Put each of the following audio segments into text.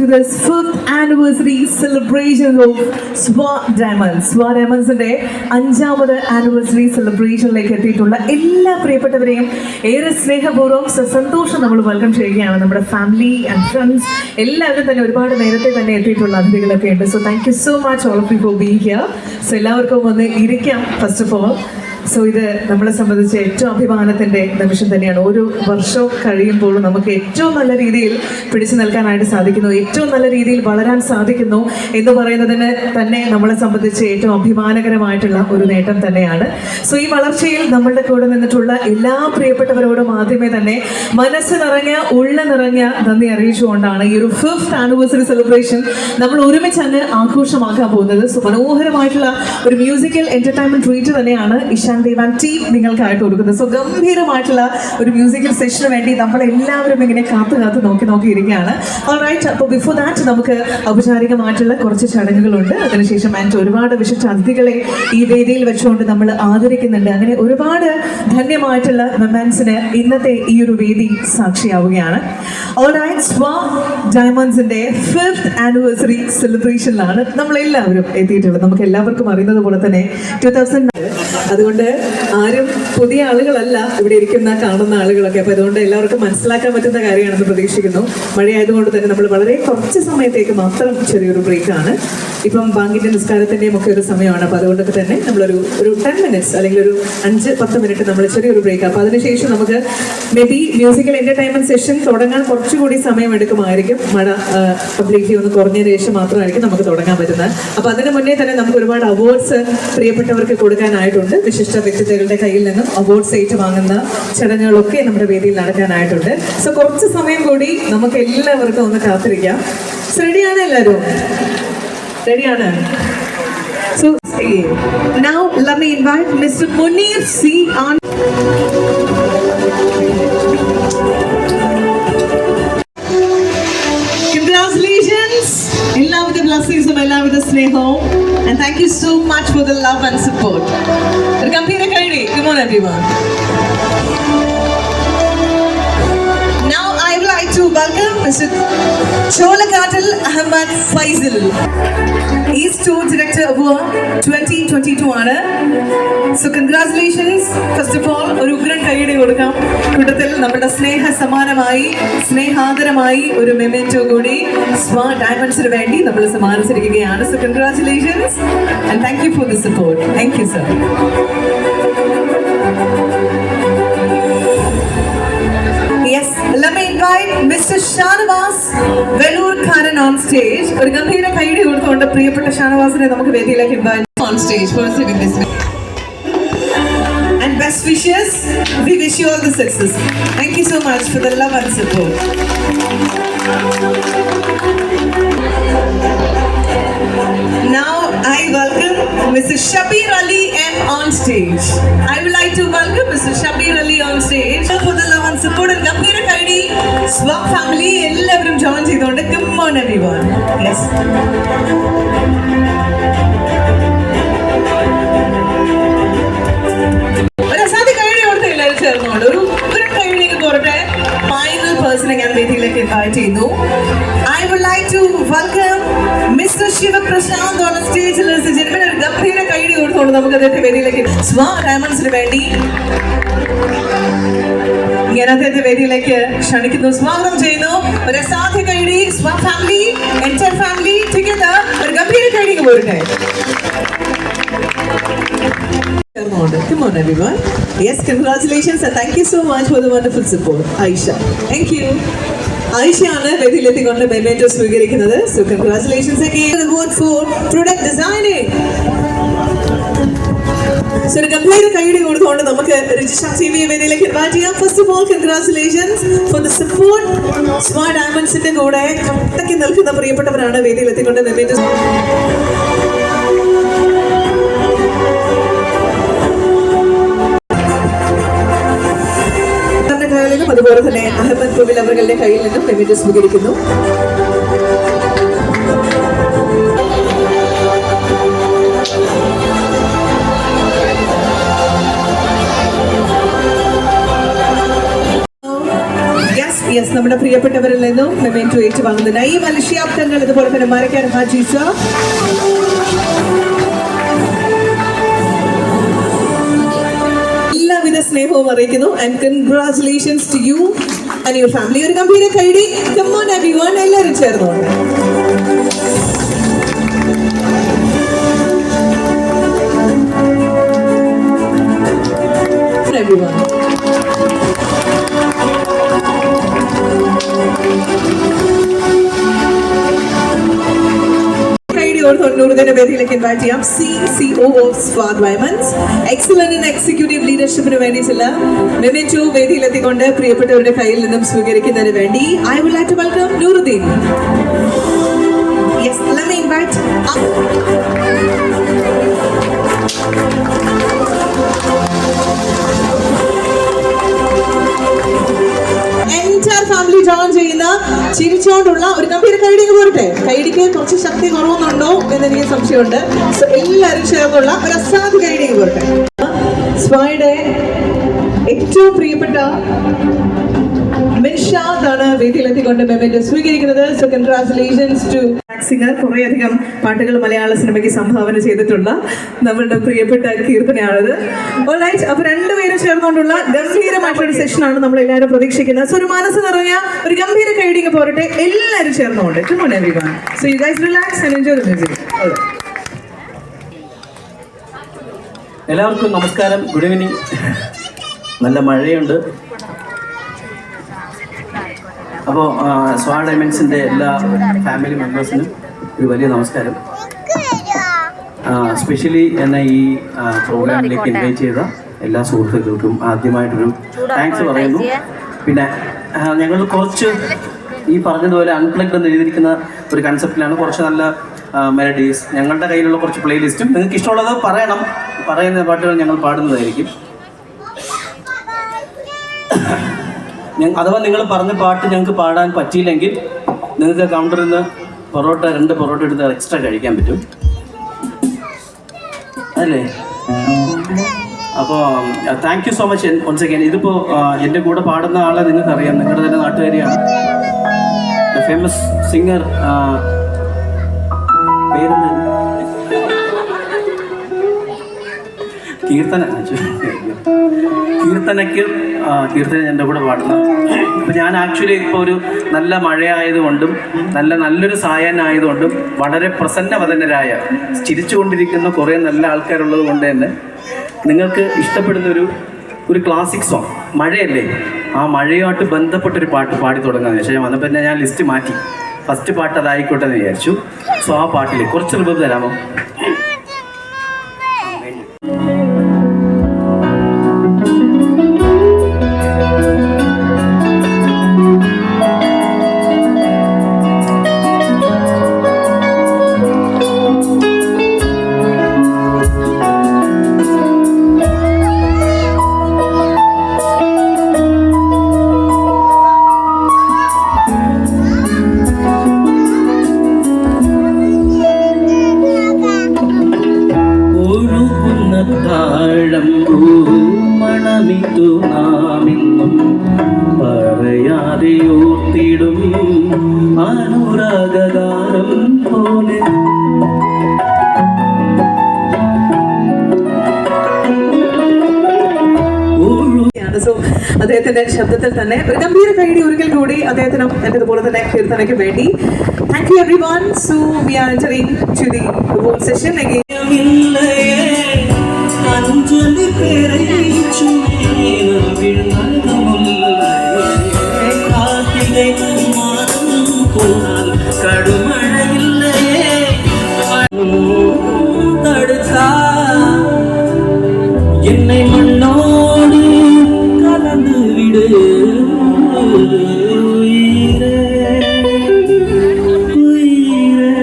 to this 5th anniversary celebration of SWA Diamonds. SWA Diamonds-ന്റെ 5ാമത് anniversary സെലിബ്രേഷനിലേക്ക് എത്തിയിട്ടുള്ള എല്ലാ പ്രിയപ്പെട്ടവരെയും ഏറെ സ്നേഹപൂർവ്വം സന്തോഷം നമ്മൾ വെൽക്കം ചെയ്യുകയാണ്. നമ്മുടെ ഫാമിലി ആൻഡ് ഫ്രണ്ട്സ് എല്ലാവരും തന്നെ ഒരുപാട് നേരത്തെ തന്നെ എത്തിയിട്ടുള്ള അതിഥികളൊക്കെ ഉണ്ട്. So thank you so much all of you for being here. So എല്ലാവർക്കും വന്ന് ഇരിക്കാം. ഫസ്റ്റ് ഓഫ് ഓൾ ഇത് നമ്മളെ സംബന്ധിച്ച് ഏറ്റവും അഭിമാനത്തിൻ്റെ നിമിഷം തന്നെയാണ്. ഓരോ വർഷവും കഴിയുമ്പോൾ നമുക്ക് ഏറ്റവും നല്ല രീതിയിൽ പിടിച്ചു നിൽക്കാനായിട്ട് സാധിക്കുന്നു, ഏറ്റവും നല്ല രീതിയിൽ വളരാൻ സാധിക്കുന്നു എന്ന് പറയുന്നതിന് തന്നെ നമ്മളെ സംബന്ധിച്ച് ഏറ്റവും അഭിമാനകരമായിട്ടുള്ള ഒരു നേട്ടം തന്നെയാണ്. ഈ വളർച്ചയിൽ നമ്മളുടെ കൂടെ നിന്നിട്ടുള്ള എല്ലാ പ്രിയപ്പെട്ടവരോടും ആദ്യമേ തന്നെ മനസ്സ് നിറഞ്ഞ ഉള്ള നിറഞ്ഞ നന്ദി അറിയിച്ചുകൊണ്ടാണ് ഈ ഒരു 5th ആനിവേഴ്സറി സെലിബ്രേഷൻ നമ്മൾ ഒരുമിച്ച് അങ്ങ് ആഘോഷമാക്കാൻ പോകുന്നത്. മനോഹരമായിട്ടുള്ള ഒരു മ്യൂസിക്കൽ എന്റർടൈൻമെന്റ് ട്രീറ്റ് തന്നെയാണ് ഇഷാൻ ദേവാൻ ടീം നിങ്ങൾക്കായിട്ട് കൊടുക്കുന്നത്. ഗംഭീരമായിട്ടുള്ള ഒരു മ്യൂസിക്കൽ സെഷന് വേണ്ടി നമ്മളെല്ലാവരും ഇങ്ങനെ കാത്തു നോക്കിയിരിക്കുകയാണ്. ഓൾറൈറ്റ്, അപ്പോൾ ബിഫോർ ദാറ്റ് നമുക്ക് ഔപചാരികമായിട്ടുള്ള കുറച്ച് ചടങ്ങുകളുണ്ട്. അതിനുശേഷം ഒരുപാട് വിശിഷ്ട അതിഥികളെ ഈ വേദിയിൽ വെച്ചുകൊണ്ട് നമ്മൾ ആദരിക്കുന്നുണ്ട്. അങ്ങനെ ഒരുപാട് ധന്യമായിട്ടുള്ള മൊമെന്റ്സിന് ഇന്നത്തെ ഈ ഒരു വേദി സാക്ഷിയാവുകയാണ്. ഓൾറൈറ്റ്, SWA ഡയമണ്ട്സിന്റെ 5th ആനിവേഴ്സറി സെലിബ്രേഷനിലാണ് നമ്മളെല്ലാവരും എത്തിയിട്ടുള്ളത്. നമുക്ക് എല്ലാവർക്കും അറിയുന്നത് പോലെ തന്നെ 2009 അതുകൊണ്ട് ആരും പുതിയ ആളുകളല്ല ഇവിടെ ഇരിക്കുന്ന കാണുന്ന ആളുകളൊക്കെ. അപ്പോൾ അതുകൊണ്ട് എല്ലാവർക്കും മനസ്സിലാക്കാൻ പറ്റുന്ന കാര്യമാണെന്ന് പ്രതീക്ഷിക്കുന്നു. മഴയായതുകൊണ്ട് തന്നെ നമ്മൾ വളരെ കുറച്ച് സമയത്തേക്ക് മാത്രം ചെറിയൊരു ബ്രേക്കാണ്. ഇപ്പം ബാങ്കിൻ്റെ നിസ്കാരത്തിൻ്റെയും ഒക്കെ ഒരു സമയമാണ്. അപ്പോൾ അതുകൊണ്ടൊക്കെ തന്നെ നമ്മളൊരു 10 മിനിറ്റ്സ് അല്ലെങ്കിൽ ഒരു 5-10 മിനിറ്റ് നമ്മൾ ചെറിയൊരു ബ്രേക്ക്. അപ്പോൾ അതിനുശേഷം നമുക്ക് may be musical entertainment session തുടങ്ങാൻ കുറച്ചുകൂടി സമയം എടുക്കുമായിരിക്കും. മഴ കംപ്ലീറ്റ്ലി ഒന്ന് കുറഞ്ഞതിന് ശേഷം മാത്രമായിരിക്കും നമുക്ക് തുടങ്ങാൻ പറ്റുന്നത്. അപ്പോൾ അതിന് മുന്നേ തന്നെ നമുക്ക് ഒരുപാട് അവാർഡ്സ് പ്രിയപ്പെട്ടവർക്ക് കൊടുക്കാനായിട്ടുണ്ട്. വിശിഷ്ട വ്യക്തിത്വങ്ങളുടെ കയ്യിൽ നിന്നും അവാർഡ്സ് ഏറ്റുവാങ്ങുന്ന ചടങ്ങുകളൊക്കെ നമ്മുടെ വേദിയിൽ നടക്കാനായിട്ടുണ്ട്. കുറച്ച് സമയം കൂടി നമുക്ക് എല്ലാവർക്കും ഒന്ന് കാത്തിരിക്കാം. റെഡിയാണ് എല്ലാവരും? റെഡിയാണ്? Now let me invite Mr. Munir C. on. Congratulations, എല്ലാവിധ blessings എല്ലാവിധ സ്നേഹവും, and thank you so much for the love and support. Gambhira Kaidi, come on everyone. Now I would like to welcome Mr. Cholakatal Ahmad Faisal. He is Tour Director Award 2022 ആണ്. Congratulations first of all. ഒരു ഉഗ്രൻ കൈയ്യടി കൊടുക്കാം. കൂട്ടത്തിൽ നമ്മുടെ സ്നേഹ സമാനമായി സ്നേഹാദരമായി ഒരു memento കൂടി SWA ഡയമണ്ട്സിന് വേണ്ടി നമ്മൾ സമ്മാനിച്ചിരിക്കുകയാണ്. Congratulations and thank you for the support. Thank you sir. Yes, let me invite Mr. Shanavas Velurkaran on stage. ഒരു ഗംഭീര കൈയ്യടി കൊടുത്തുകൊണ്ട് പ്രിയപ്പെട്ട ഷാനവാസിനെ നമുക്ക് വേദിയിലേക്ക് invite on stage for a this. And best wishes, we wish you all the success. Thank you so much for the love and support. Now I welcome Mr. Shabir Ali M on stage. I would like to welcome Mr. Shabir Ali on stage for the love and support. And Gambhira Kaidi SWA family എല്ലാവരും join ചെയ്തുകൊണ്ട് come on everyone. Yes. ഒരു അസാധ്യ കൈയ്യടി കൊടുത്ത എല്ലാവരും ചേർന്നുകൊണ്ട് ഒരു കൈയ്യടിക്ക് പോരട്ടെ. Final പേഴ്സണെ ഞാൻ വേദിയിലേക്ക് ഇൻവൈറ്റ് ചെയ്യുന്നു. I would like to welcome Mr. Shiva Prashant on the stage. Ladies and gentlemen, ഒരു ഗംഭീര കൈയ്യടി കൊടുത്തുകൊണ്ട് നമുക്ക് അദ്ദേഹത്തെ വേദിയിലേക്ക് SWA ഡയമണ്ട്സിന് വേണ്ടി ഞാൻ അദ്ദേഹത്തെ വേദിയിലേക്ക് ക്ഷണിക്കുന്നു, സ്വാഗതം ചെയ്യുന്നു. ഒരു അസാധ്യ കൈയ്യടി. SWA family, entire family together ഒരു ഗംഭീര കൈയ്യടിക്ക് പോരട്ടെ. Come on everyone. Yes, congratulations and thank you so much for the wonderful support. Aisha, thank you. ആയിഷയാണ് വേദിയിലെത്തിക്കൊണ്ട് മെമെന്റോ സ്വീകരിക്കുന്നത്. Congratulations again. Award for product designing. ഒരു ഗംഭീര കൈയ്യടി കൊടുത്തുകൊണ്ട് നമുക്ക് രജിഷ ടിവിയെ വേദിയിലേക്ക് ഇൻവൈറ്റ് ചെയ്യാം. First of all congratulations for the support. SWA ഡയമണ്ട്സിന്റെ കൂടെ കട്ടക്കി നിൽക്കുന്ന പ്രിയപ്പെട്ടവരാണ് വേദിയിലെത്തിക്കൊണ്ട് മെമെന്റോ. അതുപോലെ തന്നെ അഹമ്മദ് കോവിൽ അവരുടെ കയ്യിൽ നിന്നും മെമെന്റോ സ്വീകരിക്കുന്നു. യെസ്, നമ്മുടെ നമ്മുടെ പ്രിയപ്പെട്ടവരിൽ നിന്നും മെമെന്റോ ഏറ്റുവാങ്ങുന്ന നഈം അൽ ശിഹാബ് തങ്ങൾ, അതുപോലെ തന്നെ മരക്കാർ ഹാജി സർ, എല്ലാവിധ സ്നേഹവും അറിയിക്കുന്നു. And congratulations to you and your family. ഒരു ഗംഭീര കൈഡി. കം ഓൺ എവരിവൺ, എല്ലാവരും ചേർന്നുകൊണ്ട്. Everyone. വേദിയിലേക്ക് ഇൻവൈറ്റ് ചെയ്യാം CCO of Swad Diamonds. Excellent in executive ലീഡർഷിപ്പിന് വേണ്ടിയിട്ടുള്ള മെമെന്റോ വേദിയിലെത്തിക്കൊണ്ട് പ്രിയപ്പെട്ടവരുടെ കയ്യിൽ നിന്നും സ്വീകരിക്കുന്നതിന് വേണ്ടി I would like to welcome Nuruddin. Yes, let me invite entire family join ചെയ്യുന്ന ചിരിച്ചുകൊണ്ടുള്ള ഒരു ഗംഭീര കൈഡിക്ക് പോരട്ടെ. കൈഡിക്ക് കുറച്ച് ശക്തി കുറവൊന്നുണ്ടോ എന്ന് എനിക്ക് സംശയമുണ്ട്. സോ എല്ലാവരും ചേർന്നുള്ള ഒരു അസാധു കൈഡിക്ക് പോരട്ടെ. സ്വായുടെ ഏറ്റവും പ്രിയപ്പെട്ട മിൻഷാദാണ് വേദിയിലെത്തിക്കൊണ്ട് മെമെന്റോ സ്വീകരിക്കുന്നത്. So congratulations to singer. കുറേയധികം പാട്ടുകൾ മലയാള സിനിമയ്ക്ക് സംഭാവന ചെയ്തിട്ടുള്ള നമ്മളുടെ പ്രിയപ്പെട്ട കീർത്തനയാണിത്. ഓൾറൈറ്റ്, അപ്പൊ രണ്ടുപേരും ചേർന്നുകൊണ്ടുള്ള ഗംഭീരമായിട്ടുള്ള സെഷനാണ് നമ്മൾ എല്ലാവരും പ്രതീക്ഷിക്കുന്നത്. സോ ഒരു മനസ്സ് നിറഞ്ഞ ഒരു ഗംഭീര കൈഡിങ് പോരട്ടെ, എല്ലാവരും ചേർന്നുകൊണ്ട്. Come on everyone. So you guys relax and enjoy the music. എല്ലാവർക്കും നമസ്കാരം, ഗുഡ് ഈവനിങ്. നല്ല മഴയുണ്ട്. അപ്പോൾ സ്വാഡ് ഡയമണ്ട്സിൻ്റെ എല്ലാ ഫാമിലി മെമ്പേഴ്സിനും ഒരു വലിയ നമസ്കാരം. സ്പെഷ്യലി എന്നെ ഈ പ്രോഗ്രാമിലേക്ക് ഇൻവൈറ്റ് ചെയ്ത എല്ലാ സുഹൃത്തുക്കൾക്കും ആദ്യമായിട്ടൊരു താങ്ക്സ് പറയുന്നു. പിന്നെ ഞങ്ങൾ കുറച്ച് ഈ പറഞ്ഞതുപോലെ അൺപ്ലഗ്ഡ് എന്ന് എഴുതിയിരിക്കുന്ന ഒരു കൺസെപ്റ്റിലാണ് കുറച്ച് നല്ല മെലഡീസ്, ഞങ്ങളുടെ കയ്യിലുള്ള കുറച്ച് പ്ലേലിസ്റ്റും നിങ്ങൾക്ക് ഇഷ്ടമുള്ളത് പറയണം. പറയുന്ന പാട്ടുകൾ ഞങ്ങൾ പാടുന്നതായിരിക്കും. അഥവാ നിങ്ങൾ പറഞ്ഞ പാട്ട് ഞങ്ങൾക്ക് പാടാൻ പറ്റിയില്ലെങ്കിൽ നിങ്ങൾക്ക് കൗണ്ടറിൽ നിന്ന് രണ്ട് പൊറോട്ട എടുത്ത് എക്സ്ട്രാ കഴിക്കാൻ പറ്റും, അല്ലേ? അപ്പോൾ thank you so much once again. ഇതിപ്പോൾ എൻ്റെ കൂടെ പാടുന്ന ആളെ നിങ്ങൾക്കറിയാം, നിങ്ങളുടെ തന്നെ നാട്ടുകാരിയാണ്, ഫേമസ് സിംഗർ. പേരെന്താ? കീർത്തന എൻ്റെ കൂടെ പാടുന്ന. അപ്പോൾ ഞാൻ ആക്ച്വലി ഇപ്പോൾ ഒരു നല്ല മഴയായതുകൊണ്ടും നല്ലൊരു സായാഹ്നമായതുകൊണ്ടും വളരെ പ്രസന്നവദനരായ ചിരിച്ചുകൊണ്ടിരിക്കുന്ന കുറേ നല്ല ആൾക്കാരുള്ളത് കൊണ്ട് തന്നെ നിങ്ങൾക്ക് ഇഷ്ടപ്പെടുന്ന ഒരു ക്ലാസിക് സോങ്, മഴയല്ലേ, ആ മഴയുമായിട്ട് ബന്ധപ്പെട്ടൊരു പാട്ട് പാടി തുടങ്ങാമെന്ന് വെച്ചാൽ വന്നപ്പോൾ തന്നെ ഞാൻ ലിസ്റ്റ് മാറ്റി. ഫസ്റ്റ് പാട്ട് അതായിക്കോട്ടെ എന്ന് വിചാരിച്ചു. സോ ആ പാട്ടിൽ കുറച്ച് റിവ്യൂ തരാമോ? മണമിത്തു നാമിന്നും പറയാതെ ഓർത്തിടും അനുരാഗാരം പോലെ. സോ അദ്ദേഹത്തിന്റെ ശബ്ദത്തിൽ തന്നെ ഒരു ഗംഭീര കൈഡി ഒരിക്കൽ കൂടി അദ്ദേഹത്തിനും എന്റേതുപോലെ തന്നെ കീർത്തനയ്ക്ക് വേണ്ടി. Thank you everyone. So we are entering to the vote session again. Anjali പേരയിച്ചു കടുമഴയില്ലേ തടുത്ത என்னை மண்ணோடு கலந்து விடு உயிரே உயிரே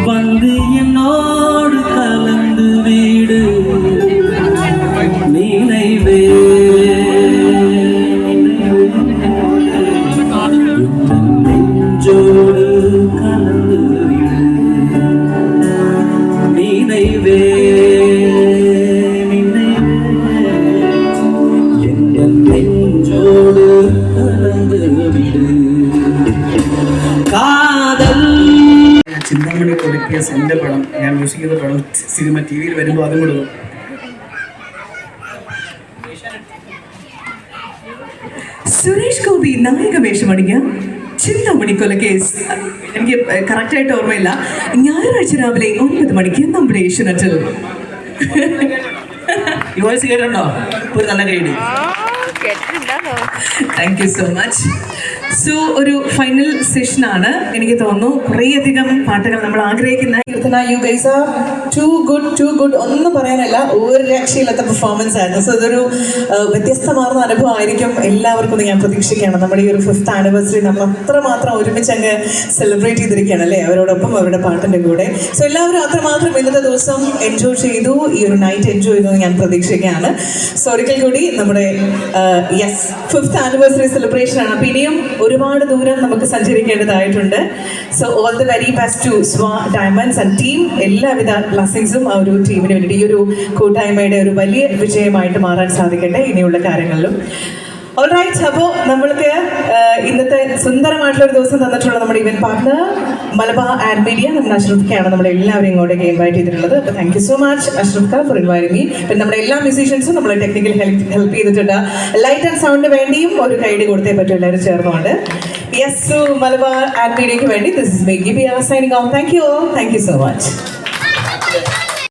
வந்து என்னோடு ഒരുക്കിയ എൻ്റെ പടം, ഞാൻ മ്യൂസിക് ചെയ്ത പടം സിനിമ TV യിൽ വരുമ്പോൾ അതും കൂടെ സുരേഷ് ഗോപി നായക വേഷമണിഞ്ഞ ചിന്താമണി കൊലക്കേസ്. എനിക്ക് കറക്റ്റായിട്ട് ഓർമ്മയില്ല. ഞായറാഴ്ച രാവിലെ 9 മണിക്ക് നമ്മുടെ ഏഷ്യനെറ്റിൽ. ഈ വോയിസ് കേട്ടിട്ടുണ്ടോ? ഒരു നല്ല കൈഡി. Thank you so much. So ഒരു ഫൈനൽ സെഷനാണ്. എനിക്ക് തോന്നുന്നു കുറേയധികം പാട്ടുകൾ നമ്മൾ ആഗ്രഹിക്കുന്ന you guys are too good ഒന്നും പറയാനല്ല, ഒരു രക്ഷയില്ലാത്ത പെർഫോമൻസ് ആയിരുന്നു. സോ ഇതൊരു വ്യത്യസ്തമാർന്ന അനുഭവമായിരിക്കും എല്ലാവർക്കും ഞാൻ പ്രതീക്ഷിക്കുകയാണ്. നമ്മുടെ ഈ ഒരു 5th ആനിവേഴ്സറി നമ്മൾ അത്രമാത്രം ഒരുമിച്ച് അങ്ങ് സെലിബ്രേറ്റ് ചെയ്തിരിക്കുകയാണ് അല്ലേ, അവരോടൊപ്പം അവരുടെ പാട്ടിൻ്റെ കൂടെ. സോ എല്ലാവരും അത്രമാത്രം ഇന്നത്തെ ദിവസം എൻജോയ് ചെയ്തു, ഈ ഒരു നൈറ്റ് എൻജോയ് ചെയ്തു ഞാൻ പ്രതീക്ഷിക്കുകയാണ്. സോ ഒരിക്കൽ കൂടി നമ്മുടെ 5th ആനിവേഴ്സറി സെലിബ്രേഷൻ ആണ്. അപ്പോൾ ഇനിയും ഒരുപാട് ദൂരം നമുക്ക് സഞ്ചരിക്കേണ്ടതായിട്ടുണ്ട്. So all the very best to സ്വാ ഡയമണ്ട്സ് ആൻഡ് ടീം. എല്ലാവിധ ബ്ലെസ്സിങ്സും ആ ഒരു ടീമിന് വേണ്ടി ഈ ഒരു കൂട്ടായ്മയുടെ ഒരു വലിയ വിജയമായിട്ട് മാറാൻ സാധിക്കട്ടെ ഇനിയുള്ള കാര്യങ്ങളിലും. ഓൾറൈറ്റ്, അപ്പോൾ നമ്മൾക്ക് ഇന്നത്തെ സുന്ദരമായിട്ടുള്ള ഒരു ദിവസം തന്നിട്ടുള്ള നമ്മുടെ event partner Malabar ad media, നമ്മുടെ അഷ്റഫ്ഖയാണ് നമ്മളെ എല്ലാവരും ഇങ്ങോട്ടേക്ക് ഇൻവൈറ്റ് ചെയ്തിട്ടുള്ളത്. അപ്പോൾ thank you so much Ashrafka for inviting me. പിന്നെ നമ്മുടെ എല്ലാ മ്യൂസീഷ്യൻസും നമ്മളെ ടെക്നിക്കൽ ഹെൽപ്പ് ചെയ്തിട്ടുണ്ട്. ലൈറ്റ് ആൻഡ് സൗണ്ടിന് വേണ്ടിയും ഒരു കൈഡി കൊടുത്തേ പറ്റും, എല്ലാവരും ചേർന്നുകൊണ്ട്. യെസ്, മലബാർ ആഡ് മീഡിയയ്ക്ക് വേണ്ടി this is me Gibiya signing off. Thank you so much.